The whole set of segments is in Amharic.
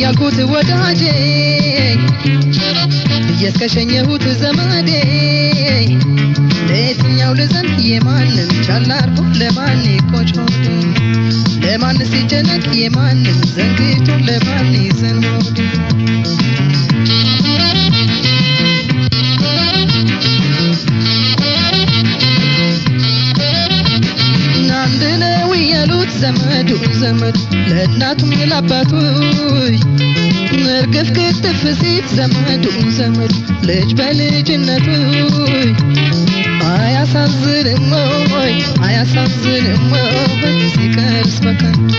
ያልኩት ወዳጄ የስከሸኘሁት ዘመዴ ለየትኛው ልዘን የማንን ቻላርኩ ለማን ቆጮ ለማን ሲጨነቅ የማንን ዘንግቶ ለማን ይዘንሞድ ናንደነው ያሉት ዘመድ ለእናቱም ለአባቱ ነርገፍ ከተፍ ሲት ዘመድ ልጅ በልጅነቱ አያሳዝንም ሲቀርስ በከንቱ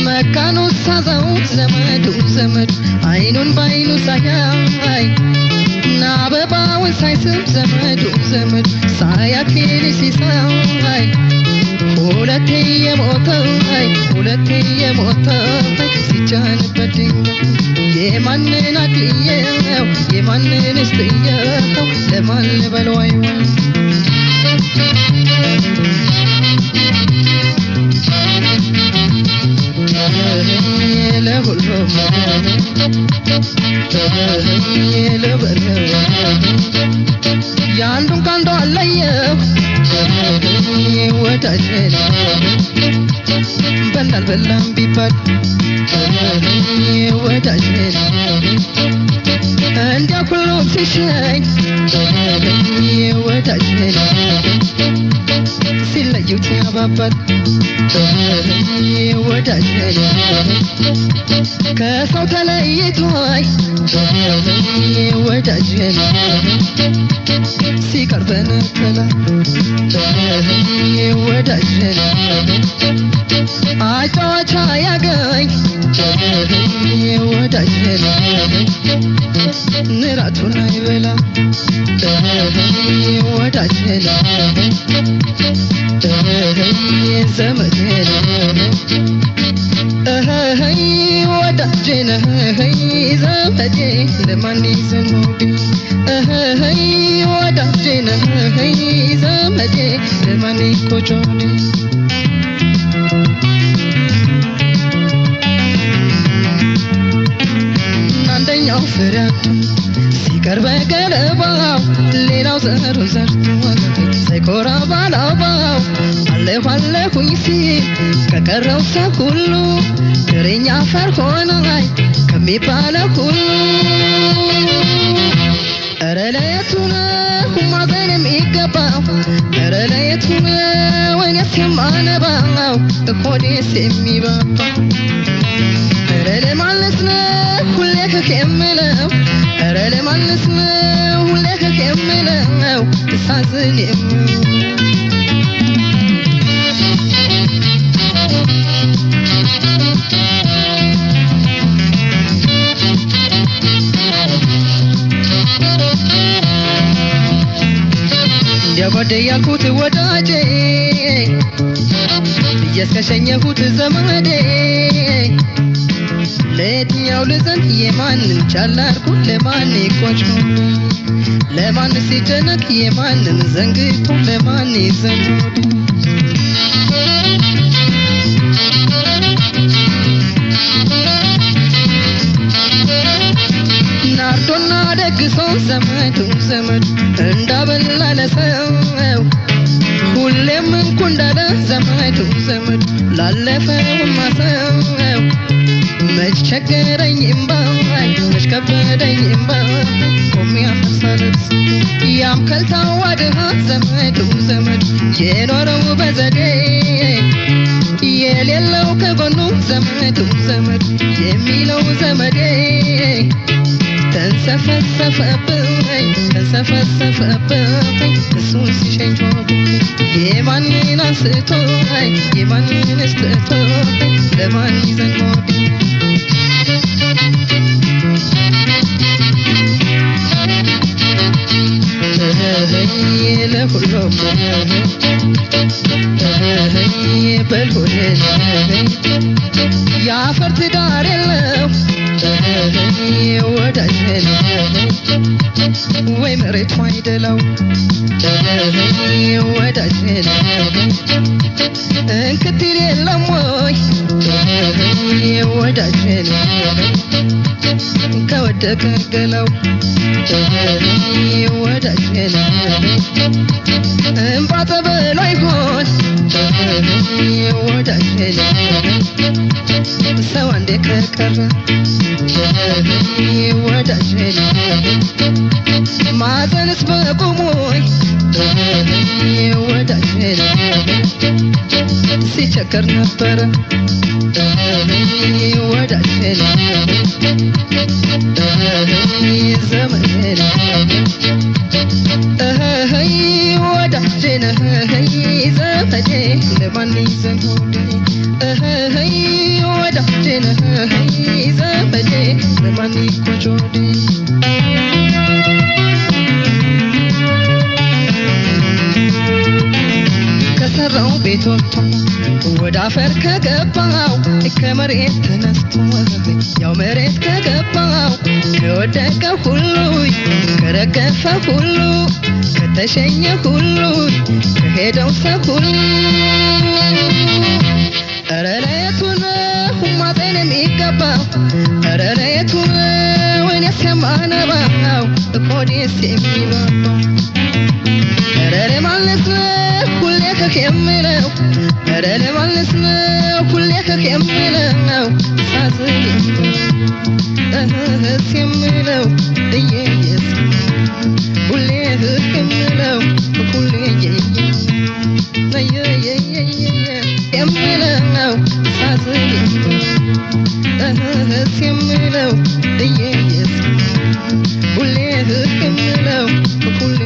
መካኑ ሳዛውት ዘመድ አይኑን ባይኑ ሳያይ ናበባውን ሳይስም ዘመድ ሳያኬን ሲሳይ ሁለቴ የሞተው ሲጫንበት የማንን አድየው የማንን እስትየው ለማን ልበለው አይወን ለሁሉም ለበለው ያንዱን ካንዱ አለየው ወዳጄ በላም ቢባል ወዳጄ እንዲያ ሁሉም ሲሸኝ ወዳጄ ሲለዩት ያባባል ወዳጄ ከሰው ተለይቶኝ ወዳጄ ሲቀርበን ተላ ወዳጄ አጫዋቻ ያገኝ ወዳጄ ንራቱን አይበላ ወዳጄ ዘመዴ ወዳጄ ዘመዴ ለማን ይዘንሞድ ወዳጄ ዘመዴ ለማን ቆጮድ አንደኛው ፍሬያቱ ሲቀርበ ገለባው ሌላው ዘሩ ዘርቶ ሳይኮራ ባላባው አለሁኝ ሲል ከቀረው ሰው ሁሉ ግረኛ ፈር ሆናይ ከሚባለው ሁሉ ኧረ ለየቱ ነው ማዘን የሚገባው ኧረ ለየቱ ነው ወይንስ የማነባው እኮዴስ የሚባባው ኧረ ለማለት ነው ሁሌ ከከምለው ኧረ ለማለት ነው ሁሌ ከከምለው ሳዝን ያጓደ ያልኩት ወዳጄ የስከሸኘሁት ዘመዴ ለየትኛው ልዘን የማንን ቻላርኩ ለማን ቆጮ ለማን ሲጨነቅ የማንን ዘንግቶ ለማን ይዘንሞድ ናርዶና ደግሶ ዘመድ እንዳበላ ለሰው ሁሌም እንኩ እንዳለ ዘመድ ላለፈው ማሰው መች ቸገረኝ እምባ መች ከበደኝ እምባ ቆሜ አፈሳለስ ያም ከልታዋ ድሃ ዘመድ የኖረው በዘዴ የሌለው ከጎኑ ዘመድ የሚለው ዘመዴ ተንሰፈሰፈብኝ እሱን ሲሸኝቶብኝ የማንን አንስቶኝ የማንን እስትቶኝ ለማን ይዘንሞድ ለሁሉም በልሆነ ያፈር ትዳር የለው ወዳጄ ወይ መሬት አይደለው ወዳጄ እንክትል የለም ወይ ወዳጄን ከወደቀ ገላው ወዳጄን እንባ ጠበል አይሆን ወዳጄን ሰው አንዴ ከቀረ ወዳጄን ማዘንስ በቁሞኝ ወዳጄን ሲቸገር ነበረ ወዳጄን ዘመዴን ወዳጄን ዘመዴ ለማን ይዘን ሆዴ ወዳጄን ዘመዴ ለማን ይቆጭ ሆዴ ከሰራው ቤት ወጥቶ ወደ አፈር ከገባው ከመሬት ተነስቶ ያው መሬት ከገባው ከወደቀ ሁሉ ከረገፈ ሁሉ ከተሸኘ ሁሉ ከሄደው ሰው ሁሉ ኧረ ለየቱ ነው ማጤን የሚገባው ኧረ ለየቱ ነው ወይኔስ የማነባው ሆዴስ የሚባባው ኧረ ለማለት ነው ሁሌ ከከምለው ኧረ ለማለት ነው ሁሌ ከከምለው ሳዝን የምለው እየየስ ሁሌ ከከምለው ሁሌ የምለው ሳዝን የምለው እየየስ ሁሌ ከከምለው ሁሌ